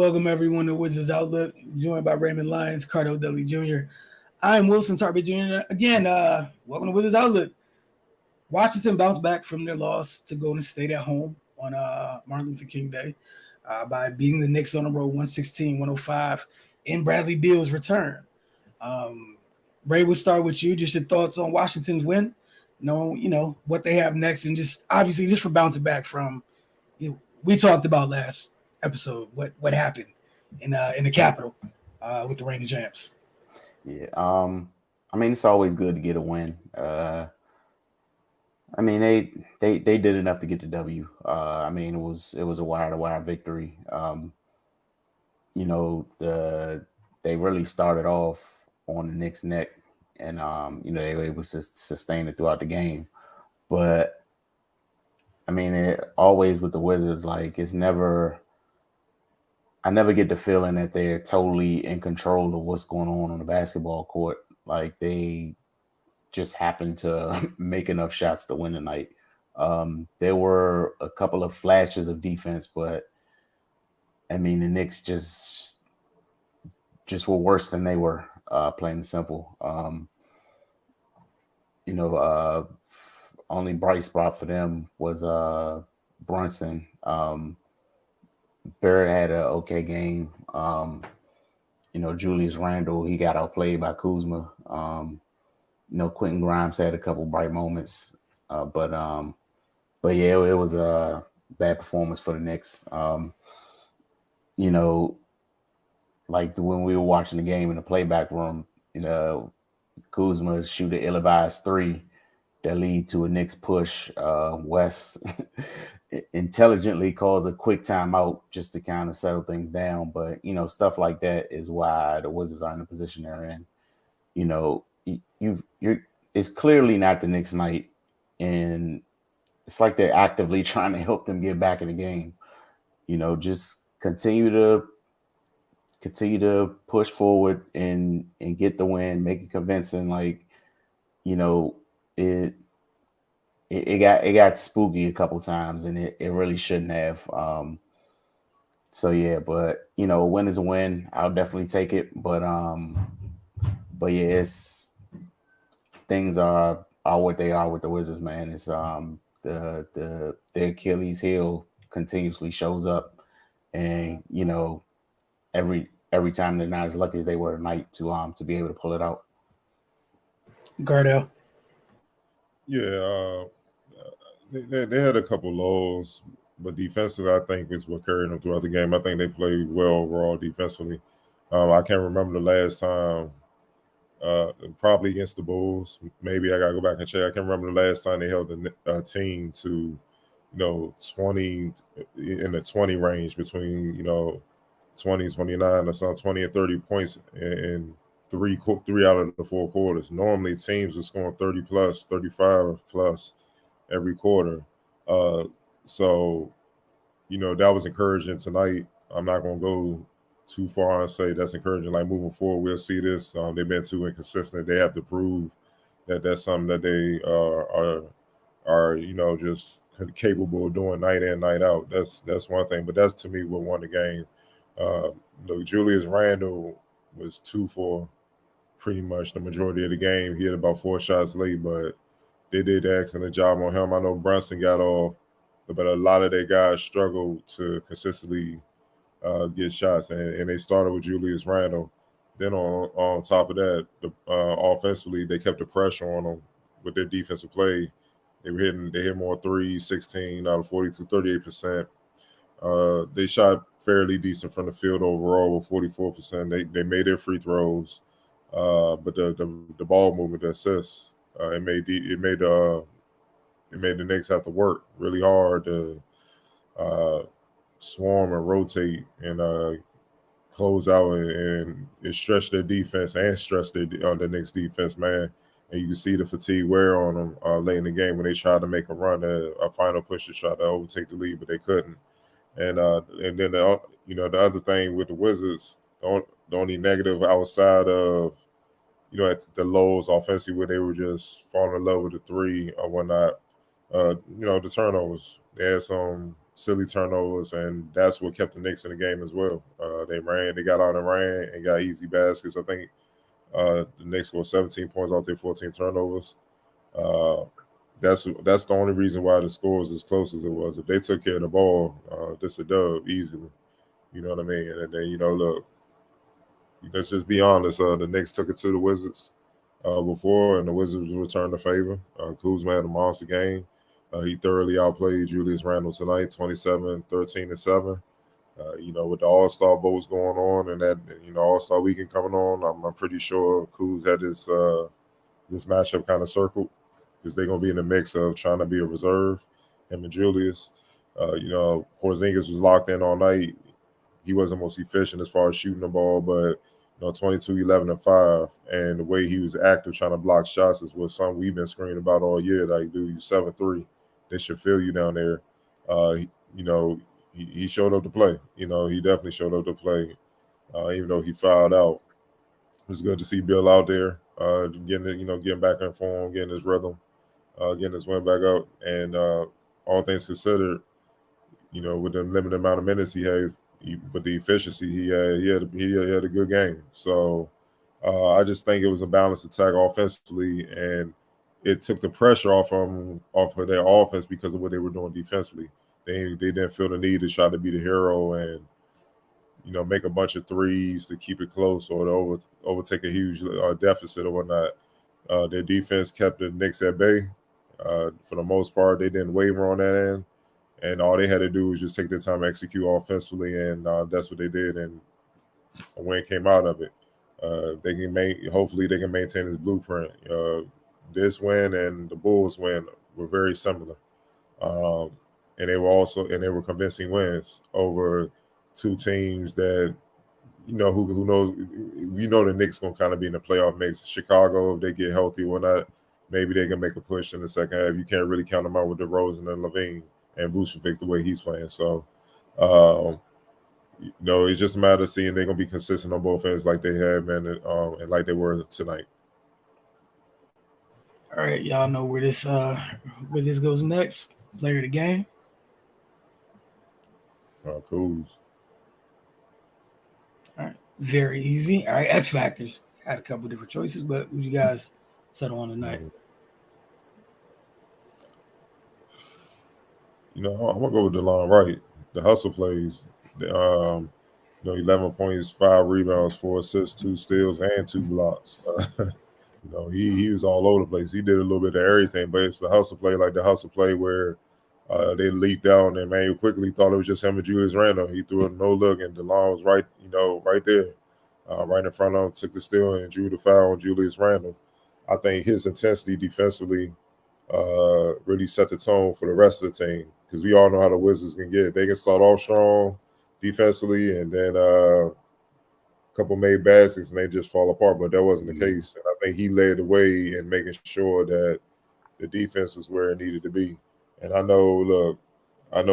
welcome everyone to Wizards Outlook, joined by Raymond Lyons, Cardo Dudley Jr. I'm Wilson Tarbett Jr. Again, welcome to Wizards Outlook. Washington bounced back from their loss to Golden State at home on Martin Luther King Day by beating the Knicks on the road 116-105 in Bradley Beal's return. Ray, we'll start with you. Just your thoughts on Washington's win, what they have next, and just obviously just for bouncing back from, we talked about last episode what happened in the Capitol with the reigning champs. Yeah, I mean, it's always good to get a win. I mean, they did enough to get the W. I mean, it was a wire-to-wire victory. They really started off on the Knicks' neck, and they were able to sustain it throughout the game. But I mean, always with the Wizards, like I never get the feeling that they're totally in control of what's going on the basketball court. Like they just happened to make enough shots to win the night. There were a couple of flashes of defense, but I mean, the Knicks just were worse than they were, plain and simple. Only bright spot for them was Brunson. Barrett had an okay game. Julius Randle, he got outplayed by Kuzma. Quentin Grimes had a couple bright moments, but yeah, it was a bad performance for the Knicks. Like when we were watching the game in the playback room, Kuzma shoot an ill-advised three that lead to a Knicks push. West intelligently calls a quick timeout just to kind of settle things down. But, stuff like that is why the Wizards are in the position they're in. It's clearly not the Knicks night, and it's like they're actively trying to help them get back in the game. Just continue to push forward and get the win, make it convincing. Like, it got spooky a couple times, and it really shouldn't have. So yeah, but a win is a win. I'll definitely take it. But yeah, things are what they are with the Wizards, man. It's their Achilles heel continuously shows up, and every time they're not as lucky as they were tonight to be able to pull it out. Gardell. Yeah, they had a couple lows, but defensively, I think is what carried them throughout the game. I think they played well overall defensively. I can't remember the last time, probably against the Bulls. Maybe I got to go back and check. I can't remember the last time they held a team to, 20 in the 20 range between, 20, 29 or something, 20 and 30 points in three out of the four quarters. Normally, teams are scoring 30 plus, 35 plus every quarter. So, that was encouraging tonight. I'm not going to go too far and say that's encouraging. Like moving forward, we'll see this. They've been too inconsistent. They have to prove that that's something that they are just capable of doing night in, night out. That's one thing. But that's to me what won the game. Julius Randle was 2 for pretty much the majority of the game. He had about 4 shots late, but they did an excellent job on him. I know Brunson got off, but a lot of their guys struggled to consistently get shots, and they started with Julius Randle. Then on top of that, offensively, they kept the pressure on them with their defensive play. They hit more threes, 16 out of 42, 38%. They shot fairly decent from the field overall with 44%. They made their free throws, but the ball movement, the assists, it made the Knicks have to work really hard to swarm and rotate and close out and stretch their defense and stress the Knicks defense, man. And you can see the fatigue wear on them late in the game when they tried to make a run, a final push to try to overtake the lead, but they couldn't. And then the other thing with the Wizards, the only negative outside of at the lows offensively where they were just falling in love with the three or whatnot, the turnovers. They had some silly turnovers, and that's what kept the Knicks in the game as well. They got out and ran, and got easy baskets. I think the Knicks scored 17 points off their 14 turnovers. Uh, that's the only reason why the score was as close as it was. If they took care of the ball, this a dub easily. You know what I mean? And then look, let's just be honest. The Knicks took it to the Wizards before, and the Wizards returned the favor. Kuzma had a monster game. He thoroughly outplayed Julius Randle tonight, 27, 13, and 7. With the All Star votes going on and that All Star weekend coming on, I'm pretty sure Kuz had this matchup kind of circled because they're gonna be in the mix of trying to be a reserve. Him and Julius, Porzingis was locked in all night. He wasn't most efficient as far as shooting the ball, but 22, 11, and 5, and the way he was active trying to block shots is what something we've been screaming about all year. Like, dude, you 7'3", they should feel you down there. He showed up to play. He definitely showed up to play, even though he fouled out. It was good to see Bill out there, getting back in form, getting his rhythm, getting his win back up, and all things considered, with the limited amount of minutes he had, but the efficiency he had a good game. So I just think it was a balanced attack offensively, and it took the pressure off of their offense because of what they were doing defensively. They didn't feel the need to try to be the hero and make a bunch of threes to keep it close or to overtake a huge deficit or whatnot. Their defense kept the Knicks at bay. For the most part, they didn't waver on that end. And all they had to do was just take their time to execute offensively, and that's what they did. And a win came out of it. Hopefully they can maintain this blueprint. This win and the Bulls win were very similar, and they were convincing wins over two teams that who knows. The Knicks gonna kind of be in the playoff mix. Chicago, if they get healthy or not, maybe they can make a push in the second half. You can't really count them out with DeRozan and Levine and Vucevic the way he's playing. So, it's just a matter of seeing they're gonna be consistent on both ends like they have, man, and like they were tonight. All right, y'all know where this goes next. Player of the game. Cool. All right, very easy. All right, X factors. Had a couple different choices, but who you guys settle on tonight? I'm gonna go with DeLon Wright. The hustle plays. 11 points, 5 rebounds, 4 assists, 2 steals, and 2 blocks. He was all over the place. He did a little bit of everything, but it's the hustle play, like the hustle play where they leaked out and Manuel quickly thought it was just him and Julius Randle. He threw a no look, and DeLon was right there, right in front of him, took the steal and drew the foul on Julius Randle. I think his intensity defensively really set the tone for the rest of the team because we all know how the Wizards can get. They can start off strong defensively, and then a couple made baskets, and they just fall apart. But that wasn't the case. And I think he led the way in making sure that the defense was where it needed to be. And I know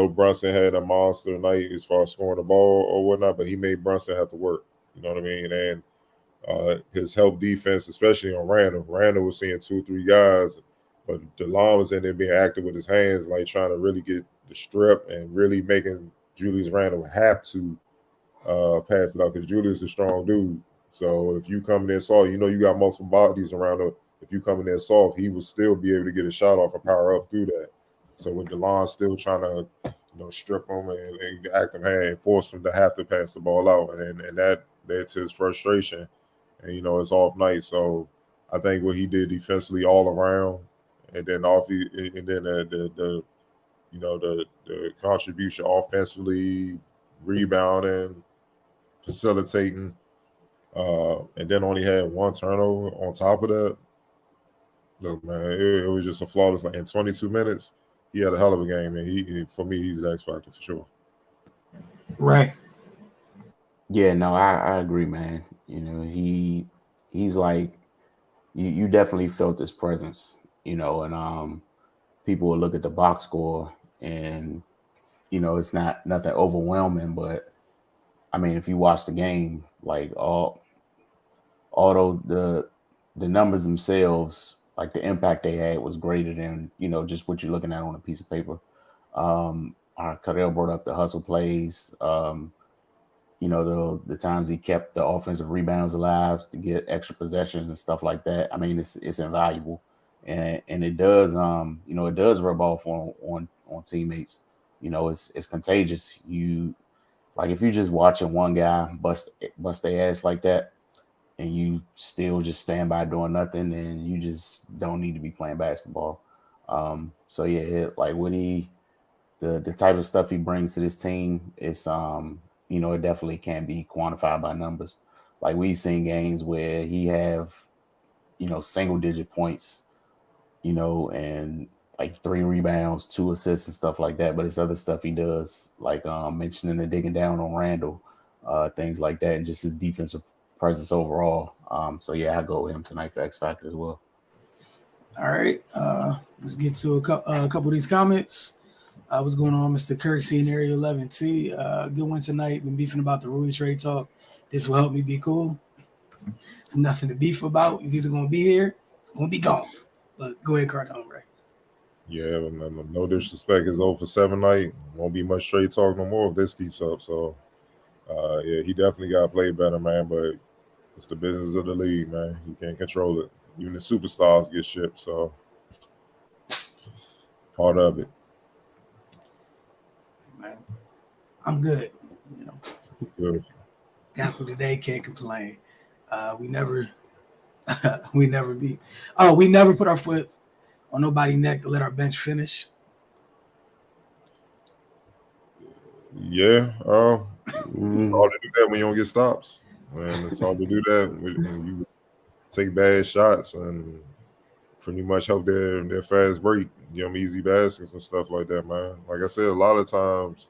Brunson had a monster night as far as scoring the ball or whatnot, but he made Brunson have to work. You know what I mean? And his help defense, especially on Randall. Randall was seeing 2 or 3 guys, but DeLon was in there being active with his hands, like trying to really get the strip and really making Julius Randle have to pass it out because Julius is a strong dude. So if you come in there soft, you got multiple bodies around him. If you come in there soft, he will still be able to get a shot off and power up through that. So with DeLon still trying to strip him and act him hand, force him to have to pass the ball out, and that led to his frustration. And it's off night, so I think what he did defensively all around, and then the contribution offensively, rebounding, facilitating, and then only had 1 turnover on top of that. Look, man, it was just a flawless. In 22 minutes, he had a hell of a game, and for me, he's the X factor for sure. Right. Yeah, no, I agree, man. He's like you definitely felt his presence, and people will look at the box score and it's nothing overwhelming, but I mean, if you watch the game, like although the numbers themselves, like the impact they had was greater than just what you're looking at on a piece of paper. Cardell brought up the hustle plays. The times he kept the offensive rebounds alive to get extra possessions and stuff like that. I mean, it's invaluable, and it does it does rub off on teammates. It's contagious. You like if you're just watching one guy bust their ass like that, and you still just stand by doing nothing, and you just don't need to be playing basketball. So yeah, like when the type of stuff he brings to this team is it definitely can't be quantified by numbers. Like we've seen games where he have single digit points, and like 3 rebounds, 2 assists and stuff like that, but it's other stuff he does, like mentioning the digging down on Randall, things like that, and just his defensive presence overall. So yeah, I go with him tonight for X Factor as well. All right, let's get to a couple of these comments. What's going on, Mr. Kirksey in Area 11T? Good one tonight. Been beefing about the Rui trade talk. This will help me be cool. It's nothing to beef about. He's either going to be here, it's going to be gone. But go ahead, Cardone, Ray. Yeah, no disrespect. It's 0 for 7 night. Won't be much trade talk no more if this keeps up. So, yeah, he definitely got to play better, man. But it's the business of the league, man. You can't control it. Even the superstars get shipped. So, part of it. Man, I'm good. Good. Got through the day, can't complain. We never we never put our foot on nobody's neck to let our bench finish. Yeah, it's hard to do that when you don't get stops. Man, it's hard to do that when you take bad shots and pretty much help their fast break, give them easy baskets and stuff like that, man. Like I said, a lot of times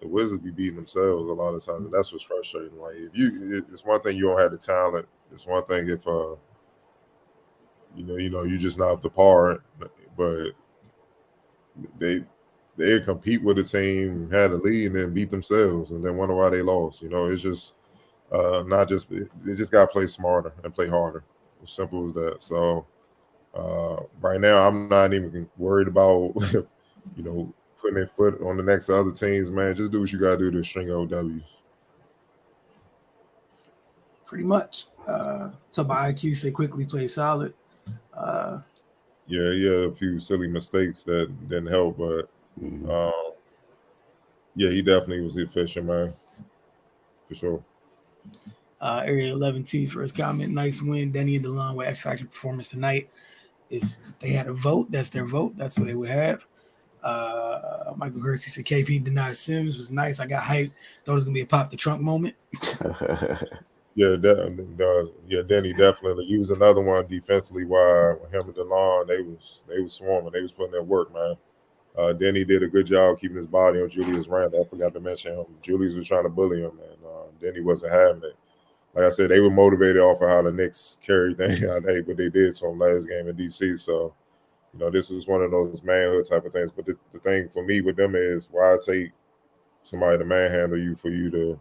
the Wizards be beating themselves a lot of times, and that's what's frustrating. Like it's one thing you don't have the talent. It's one thing if you're just not up to par, but they compete with the team, had a lead, and then beat themselves, and then wonder why they lost. It's just not just they just got to play smarter and play harder. As simple as that. So right now, I'm not even worried about putting their foot on the necks of other teams. Man, just do what you got to do to string out W's. Pretty much. So by IQ, say quickly play solid. Yeah, a few silly mistakes that didn't help, but yeah, he definitely was efficient, man, for sure. Area 11T for his comment. Nice win, Denny and DeLon with X Factor performance tonight. If they had a vote, that's their vote. That's what they would have. Michael Kersey said KP denied Sims was nice. I got hyped. Thought it was gonna be a pop the trunk moment. Yeah, Denny definitely. He was another one defensively. While him and DeLon, they was swarming. They was putting their work, man. Denny did a good job keeping his body on Julius Randle. I forgot to mention him. Julius was trying to bully him, and Denny wasn't having it. Like I said, they were motivated off of how the Knicks carried things out there, but they did so last game in DC. So, this is one of those manhood type of things. But the thing for me with them is why I take somebody to manhandle you for you to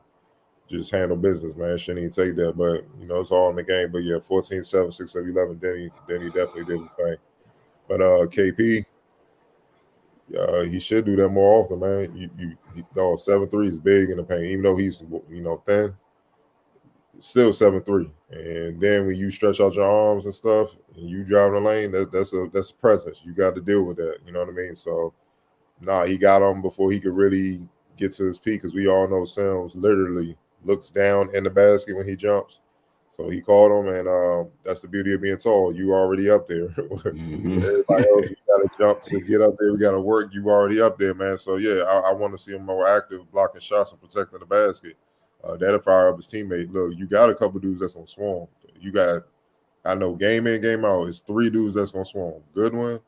just handle business, man. Shouldn't even take that. But, it's all in the game. But, yeah, 14-7, 6 of 11, Denny definitely did his thing. But KP, he should do that more often, man. 7-3 is big in the paint. Even though he's, thin, still 7-3. And then when you stretch out your arms and stuff and you drive in the lane, that's a presence. You got to deal with that. You know what I mean? So, he got him before he could really get to his peak, because we all know Sims literally looks down in the basket when he jumps. So he called him, and that's the beauty of being tall. You already up there. Everybody else, we got to jump to get up there. We got to work. You already up there, man. So, yeah, I want to see him more active, blocking shots and protecting the basket. That'll fire up his teammate. Look, you got a couple dudes that's going to swarm. You got, I know, game in, game out, it's 3 dudes that's going to swarm. Goodwin,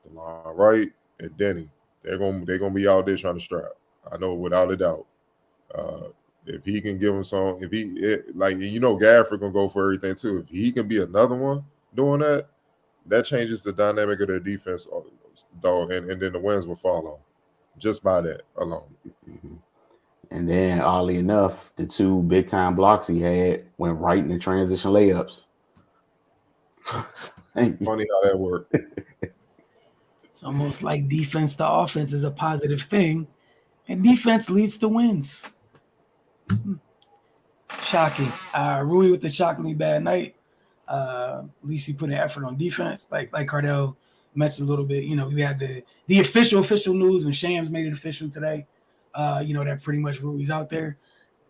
DeLon Wright, and Denny. They're gonna be out there trying to strap. I know without a doubt. If he can give him some, Gafford gonna go for everything too. If he can be another one doing that, that changes the dynamic of their defense, though, and then the wins will follow just by that alone. And then, oddly enough, the 2 big time blocks he had went right in the transition layups. Funny how that worked. It's almost like defense to offense is a positive thing, And defense leads to wins. Shocking. Rui with the shockingly bad night. At least he put an effort on defense. Like Cardell mentioned a little bit. We had the official news when Shams made it official today. That pretty much Rui's out there.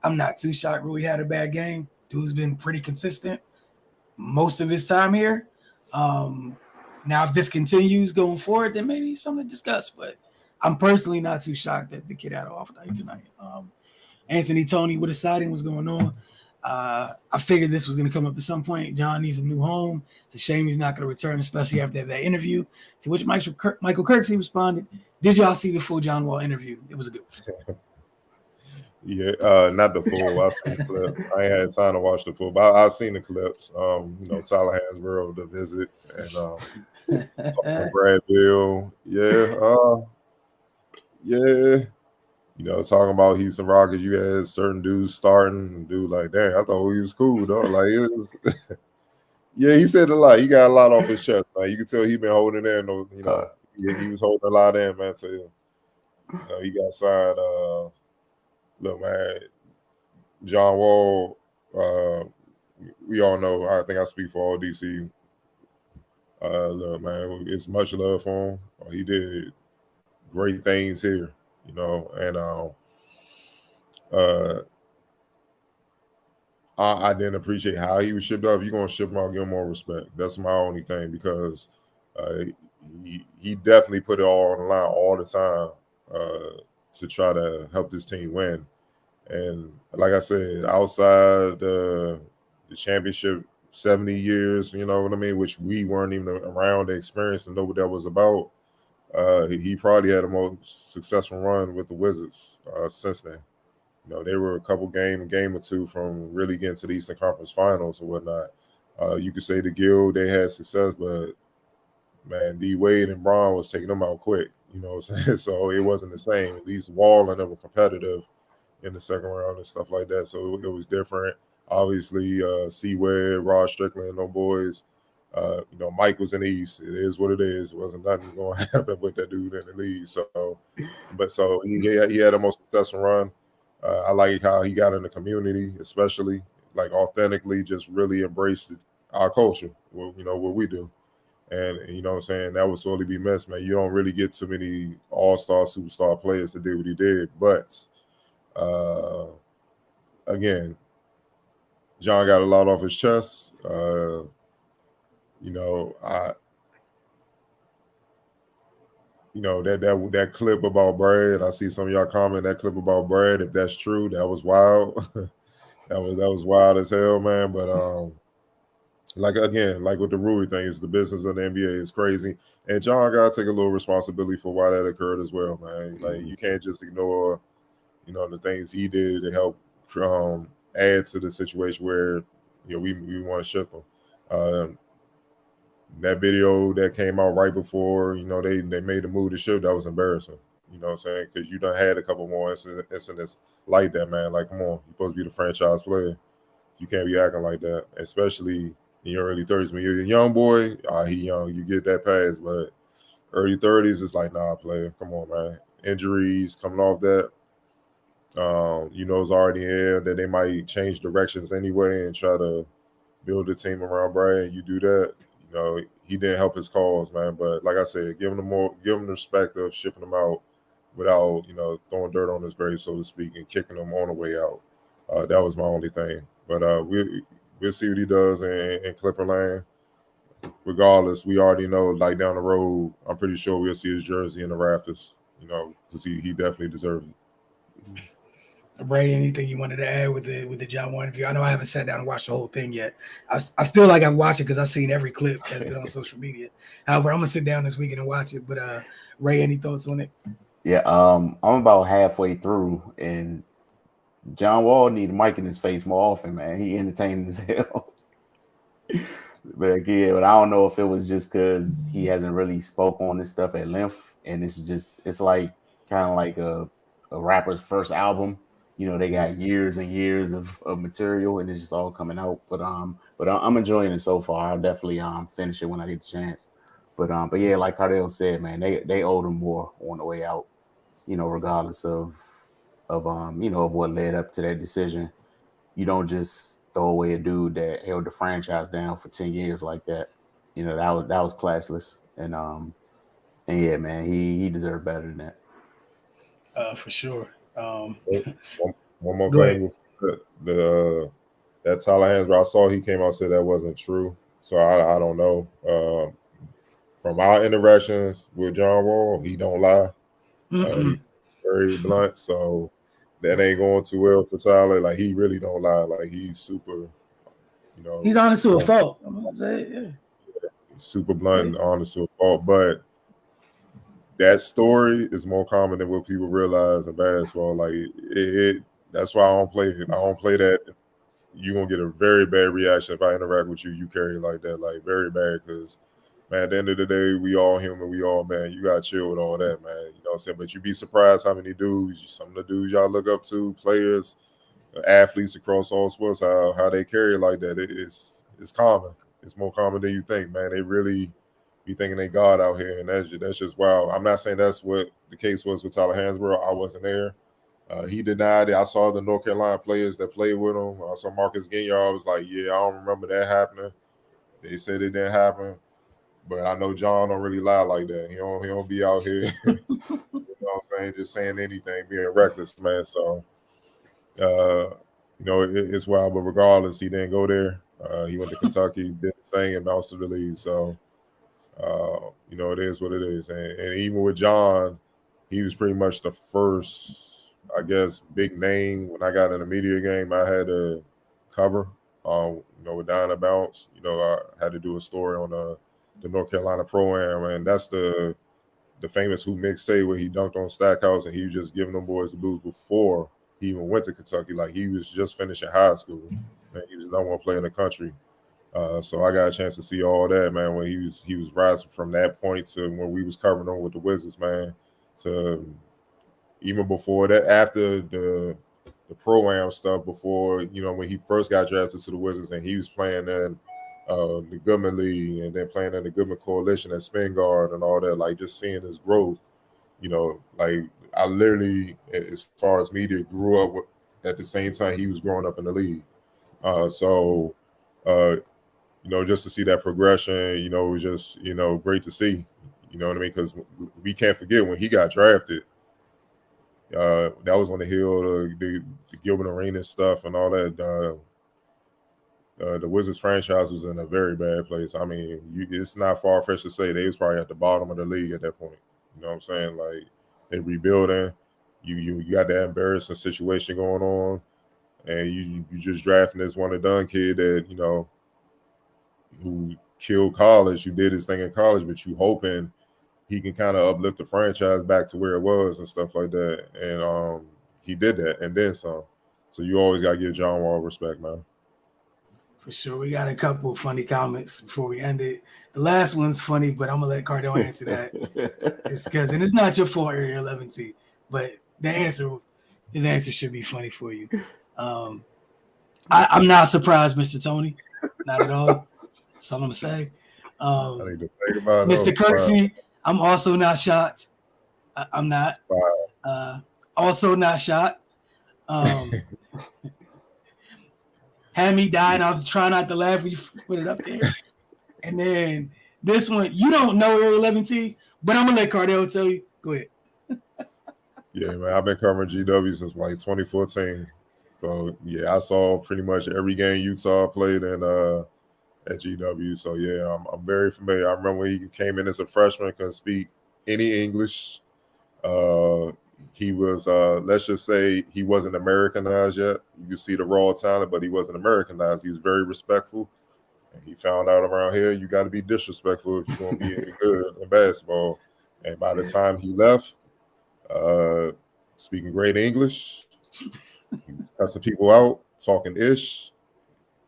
I'm not too shocked Rui had a bad game. Dude's been pretty consistent most of his time here. Now, if this continues going forward, then maybe something to discuss. But I'm personally not too shocked that the kid had an off night tonight. Anthony Tony with a sighting was going on. I figured this was going to come up at some point. John needs a new home. It's a shame he's not going to return, especially after that interview. To which Michael Kirksey responded, "Did y'all see the full John Wall interview? It was a good one." Yeah, not the full. I've seen clips. I ain't had time to watch the full, but I've seen the clips. Tyler Hansborough to visit and Bradville. Yeah. Talking about Houston Rockets, you had certain dudes starting, and dude like, dang, I thought he was cool though. Like it was, yeah, he said a lot. He got a lot off his chest. Like you can tell he been holding in. He was holding a lot in, man. So he got signed. Look, man, John Wall. We all know. I think I speak for all DC. Look, man, it's much love for him. He did great things here. And I didn't appreciate how he was shipped out. If you're gonna ship him out, give him more respect. That's my only thing because he definitely put it all on the line all the time to try to help this team win. And like I said, outside the championship 70 years, you know what I mean, which we weren't even around to experience and know what that was about. He probably had the most successful run with the Wizards since then. They were a couple game or two from really getting to the Eastern Conference Finals or whatnot. You could say the Guild, they had success, but man, D Wade and Braun was taking them out quick. What I'm saying? So it wasn't the same. At least Wall and them were competitive in the second round and stuff like that. So it was different. Obviously, C-Wed, Rod Strickland, no boys. Mike was in the East. It is what it is. It wasn't nothing going to happen with that dude in the league. So he had a most successful run. I like how he got in the community, especially like authentically, just really embraced our culture. What we do, and you know what I'm saying, that would sorely be missed, man. You don't really get too many all-star, superstar players that did what he did, but again, John got a lot off his chest. That clip about Brad. I see some of y'all comment that clip about Brad. If that's true, that was wild. that was wild as hell, man. But like with the Rui thing, it's the business of the NBA is crazy, and John got to take a little responsibility for why that occurred as well, man. Like you can't just ignore, the things he did to help add to the situation where we want to ship him. That video that came out right before, they made the move to ship, that was embarrassing. You know what I'm saying? Because you done had a couple more incidents like that, man. Like, come on, you're supposed to be the franchise player. You can't be acting like that, especially in your early 30s. When you're a young boy, he young, you get that pass. But early 30s, it's like, nah, player, come on, man. Injuries coming off that. It's already in here that they might change directions anyway and try to build a team around Brian. You do that. He didn't help his cause, man. But like I said, give him the respect of shipping him out without, throwing dirt on his grave, so to speak, and kicking him on the way out. That was my only thing. But we'll see what he does in Clipper Land. Regardless, we already know, like down the road, I'm pretty sure we'll see his jersey in the rafters, because he definitely deserves it. Ray, anything you wanted to add with the John Wall interview? I know I haven't sat down and watched the whole thing yet. I feel like I've watched it because I've seen every clip that's been on social media. However, I'm gonna sit down this weekend and watch it. But Ray, any thoughts on it? Yeah, I'm about halfway through, and John Wall need a mic in his face more often, man. He entertaining as hell. But I don't know if it was just because he hasn't really spoke on this stuff at length, and it's like kind of like a rapper's first album. They got years and years of material, and it's just all coming out. But I'm enjoying it so far. I'll definitely finish it when I get the chance. But yeah, like Cardell said, man, they owed him more on the way out. regardless of of what led up to that decision. You don't just throw away a dude that held the franchise down for 10 years like that. That was classless. And yeah, man, he deserved better than that. For sure. One more Go ahead. thing before that Tyler Hansbrough, I saw he came out and said that wasn't true. So I don't know. From our interactions with John Wall, he don't lie. He's very blunt, so that ain't going too well for Tyler. Like he really don't lie. Like he's super, He's honest to a blunt, fault. I'm gonna say, yeah. super blunt and honest to a fault. But that story is more common than what people realize in basketball. Like that's why I don't play it. I don't play that. You're gonna get a very bad reaction if I interact with you. You carry like that, like very bad. Because man, at the end of the day, we all human. We all man. You gotta chill with all that, man. You know what I'm saying? But you'd be surprised how many dudes, some of the dudes y'all look up to, players, athletes across all sports, how they carry like that. It's common. It's more common than you think, man. They really be thinking they God out here, and that's just wild. I'm not saying that's what the case was with Tyler Hansbrough. I wasn't there. He denied it. I saw the North Carolina players that played with him. I saw Marcus Ginyard. I was like, yeah, I don't remember that happening. They said it didn't happen, but I know John don't really lie like that. He don't be out here, you know what I'm saying, just saying anything, being reckless, man. So, it's wild. But regardless, he didn't go there. He went to Kentucky, did the thing, and bounced to the league. So, it is what it is. And even with John, he was pretty much the first, I guess, big name. When I got in the media game, I had to cover, with Down and Bounce. I had to do a story on the North Carolina Pro-Am, and that's the famous Who mixtape where he dunked on Stackhouse, and he was just giving them boys the blues before he even went to Kentucky. Like, he was just finishing high school, and he was the number one player in the country. So I got a chance to see all that, man, when he was rising from that point to when we was covering him with the Wizards, man, to even before that, after the Pro-Am stuff, before, when he first got drafted to the Wizards and he was playing in the Goodman League and then playing in the Goodman Coalition at Spin Guard and all that, like just seeing his growth, like I literally, as far as media, grew up at the same time he was growing up in the league. Just to see that progression, it was just, great to see, you know what I mean? Because we can't forget when he got drafted, that was on the hill of the Gilbert Arenas stuff and all that. The Wizards franchise was in a very bad place. I mean, it's not far-fetched to say they was probably at the bottom of the league at that point. You know what I'm saying? Like, they rebuilding. You got that embarrassing situation going on, and you just drafting this one and done kid that, who killed college, who did his thing in college, but you hoping he can kind of uplift the franchise back to where it was and stuff like that. And he did that and then some. So you always got to give John Wall respect, man. For sure. We got a couple of funny comments before we end it. The last one's funny, but I'm going to let Cardell answer that. Just because, and it's not your fault, Area 11T, but his answer should be funny for you. I'm not surprised, Mr. Tony. Not at all. That's all I'm going to say. I need to think about it. Mr. Kirksey, I'm also not shocked. I'm not. Also not shocked. Had me dying. I was trying not to laugh when you put it up there. And then this one, you don't know Area 11T, but I'm going to let Cardell tell you. Go ahead. Yeah, man. I've been covering GW since like 2014. So, yeah, I saw pretty much every game Utah played in at GW. So, yeah, I'm very familiar. I remember when he came in as a freshman, couldn't speak any English. He was, let's just say, he wasn't Americanized yet. You could see the raw talent, but he wasn't Americanized. He was very respectful. And he found out around here, you got to be disrespectful if you're going to be any good in basketball. And by the time he left, speaking great English, he was cussing people out, talking ish.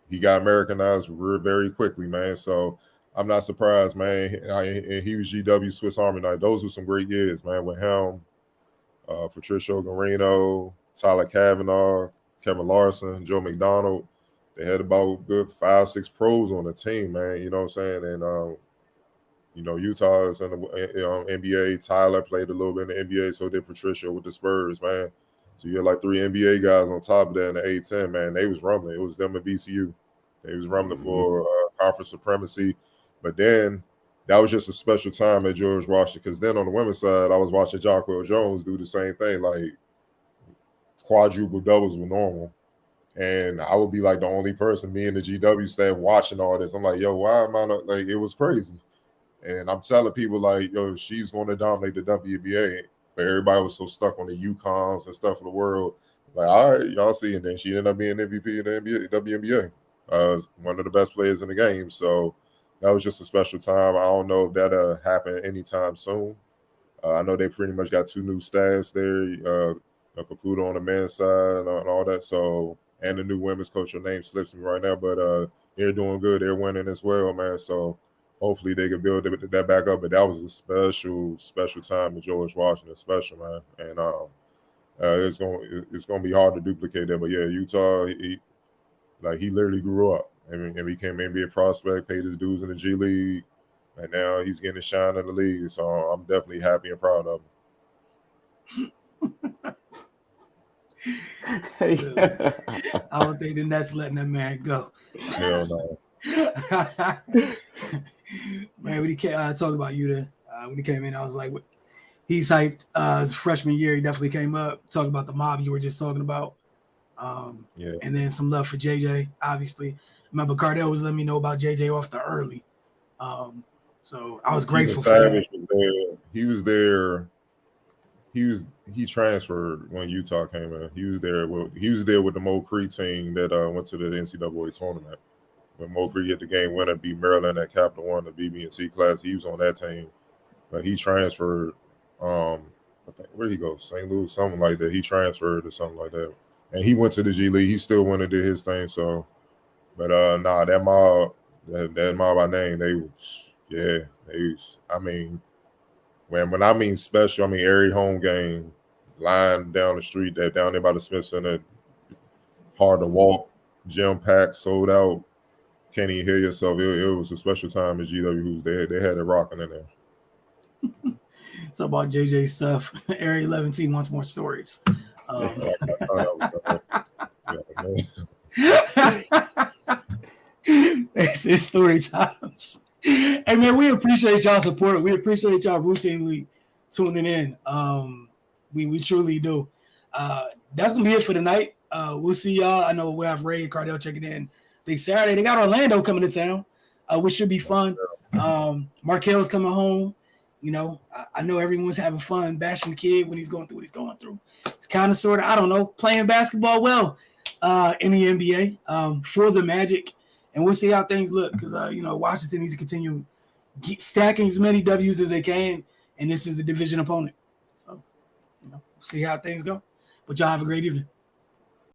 He got Americanized very quickly, man. So I'm not surprised, man. And he was GW Swiss Army Knife. Those were some great years, man, with him, Patricio Garino, Tyler Kavanaugh, Kevin Larson, Joe McDonald. They had about good 5-6 pros on the team, man. You know what I'm saying? And Utah is in the NBA. Tyler played a little bit in the NBA, so did Patricia with the Spurs, man. So you had like 3 NBA guys on top of that in the A-10, man. They was rumbling. It was them and VCU. They was rumbling for conference supremacy. But then that was just a special time at George Washington, because then on the women's side, I was watching Jacquel Jones do the same thing, like quadruple doubles were normal. And I would be like the only person, me and the GW staff, watching all this. I'm like, yo, why am I not, like, it was crazy. And I'm telling people, like, yo, she's going to dominate the WNBA. But everybody was so stuck on the UConns and stuff of the world. Like, all right, y'all see. And then she ended up being MVP in the NBA, WNBA. One of the best players in the game. So that was just a special time. I don't know if that'll happen anytime soon. I know they pretty much got 2 new staffs there. Caputo on the men's side and all that. So, and the new women's coach, her name slips me right now. But they're doing good. They're winning as well, man. So, hopefully they can build that back up. But that was a special time at George Washington, special, man. And it's gonna be hard to duplicate that. But yeah, Utah, he literally grew up. I mean, and became an NBA prospect, paid his dues in the G League, and now he's getting a shine in the league. So I'm definitely happy and proud of him. I don't think the Nets letting that man go. Hell no. Man, when he came, I talked about you there. When he came in, I was like, he's hyped. His freshman year, he definitely came up. Talking about the mob you were just talking about. And then some love for JJ, obviously. Remember, Cardell was letting me know about JJ off the early. So I was grateful for that. He was there. He transferred when Utah came in. He was there with the Mo Cree team that went to the NCAA tournament. When Mo Cree hit the game winner, beat Maryland at Capital One, the BB&T class. He was on that team, but he transferred. I think where he goes, St. Louis, something like that. He transferred or something like that, and he went to the G League. He still went and did his thing. So, but that mob by name, I mean, when I mean special, I mean every home game, line down the street, that down there by the Smith Center, hard to walk, gym packed, sold out. Can't even hear yourself. It was a special time at GW who's there. They had it rocking in there. It's about JJ stuff. Area 11 team wants more stories. It's story times. Hey man, we appreciate y'all support. We appreciate y'all routinely tuning in. We truly do. That's gonna be it for tonight. We'll see y'all. I know we'll have Ray and Cardell checking in. They Saturday. They got Orlando coming to town, which should be fun. Markel's coming home. I know everyone's having fun bashing the kid when he's going through what he's going through. It's kind of sort of, I don't know, playing basketball well in the NBA for the Magic. And we'll see how things look because, Washington needs to continue stacking as many W's as they can. And this is the division opponent. So, we'll see how things go. But y'all have a great evening.